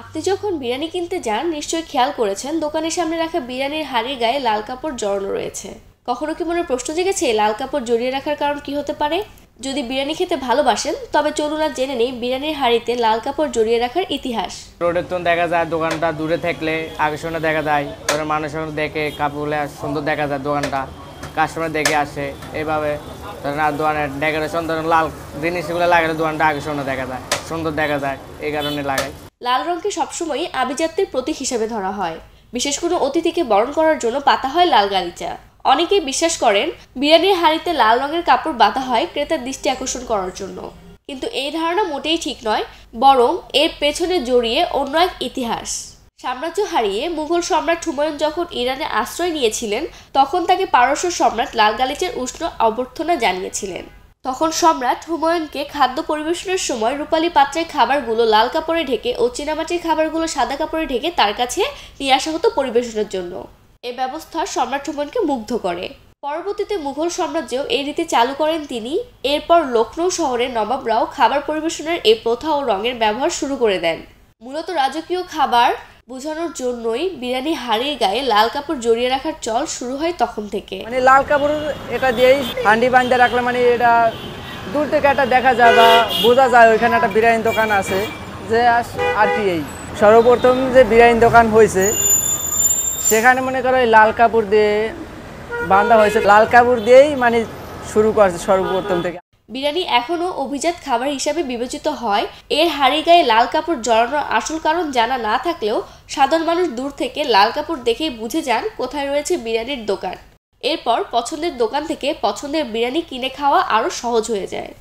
আপনি যখন বিরিয়ানি কিনতে যান নিশ্চয়ই খেয়াল করেছেন দোকানের সামনে রাখা বিরিয়ানির হাঁড়ির গায়ে লাল কাপড় জড়ানো রয়েছে। কখনো কি মনে প্রশ্ন জেগেছে লাল কাপড় জড়িয়ে রাখার কারণ কি হতে পারে? যদি বিরিয়ানি খেতে ভালোবাসেন তবে চলুন আর জেনে নেই বিরিয়ানির হাঁড়িতে লাল কাপড় জড়িয়ে রাখার ইতিহাস। রোডের তো দেখা যায় দোকানটা দূরে থাকলে আকর্ষণে দেখা যায়, ধরে মানুষ দেখে কাপড়গুলো সুন্দর দেখা যায়, দোকানটা কাস্টমার দেখে আসে এইভাবে। ধরেন আর দোকানের ডেকোরেশন ধরেন লাল জিনিসগুলো লাগালে দোকানটা আকর্ষণে দেখা যায়, সুন্দর দেখা যায়, এই কারণে লাগাই। লাল রঙকে সবসময় আভিজাত্যের প্রতীক হিসেবে ধরা হয়। বিশেষ কোনো অতিথিকে বরণ করার জন্য পাতা হয় লাল গালিচা। অনেকেই বিশ্বাস করেন বিরিয়ানির হাঁড়িতে লাল রঙের কাপড় বাঁধা হয় ক্রেতার দৃষ্টি আকর্ষণ করার জন্য, কিন্তু এই ধারণা মোটেই ঠিক নয়, বরং এর পেছনে জড়িয়ে অন্য এক ইতিহাস। সাম্রাজ্য হারিয়ে মুঘল সম্রাট হুমায়ুন যখন ইরানে আশ্রয় নিয়েছিলেন তখন তাকে পারস্য সম্রাট লাল গালিচার উষ্ণ অভ্যর্থনা জানিয়েছিলেন। তখন সম্রাট হুমায়ুনকে খাদ্য পরিবেশনের সময় রূপালী পাত্রের খাবারগুলো লাল কাপড়ে ঢেকে ও চীনামাটির খাবারগুলো সাদা কাপড়ে ঢেকে তার কাছে নিয়ে আসা হতো পরিবেশনের জন্য। এই ব্যবস্থা সম্রাট হুমায়ুনকে মুগ্ধ করে। পরবর্তীতে মুঘল সাম্রাজ্যেও এই রীতি চালু করেন তিনি। এরপর লখনৌ শহরের নবাবরাও খাবার পরিবেশনের এই প্রথা ও রঙের ব্যবহার শুরু করে দেন। মূলত রাজকীয় খাবার বোঝানোর জন্যই বিরিয়ানি হাঁড়ির গায়ে লাল কাপড় জড়িয়ে রাখার চল শুরু হয় তখন থেকে। মানে লাল কাপড় এটা দিয়েই হান্ডি বাঁধতে রাখলে মানে এটা দূর থেকে একটা দেখা যায় বা বোঝা যায় ওইখানে একটা বিরিয়ানি দোকান আছে, যে আর কি এই সর্বপ্রথম যে বিরিয়ানি দোকান হয়েছে সেখানে মনে করো এই লাল কাপড় দিয়ে বাঁধা হয়েছে, লাল কাপড় দিয়েই মানে শুরু করছে সর্বপ্রথম থেকে। বিরিয়ানি এখনও অভিজাত খাবার হিসাবে বিবেচিত হয়। এর হাঁড়ি গায়ে লাল কাপড় জড়ানোর আসল কারণ জানা না থাকলেও সাধারণ মানুষ দূর থেকে লাল কাপড় দেখেই বুঝে যান কোথায় রয়েছে বিরিয়ানির দোকান। এরপর পছন্দের দোকান থেকে পছন্দের বিরিয়ানি কিনে খাওয়া আরও সহজ হয়ে যায়।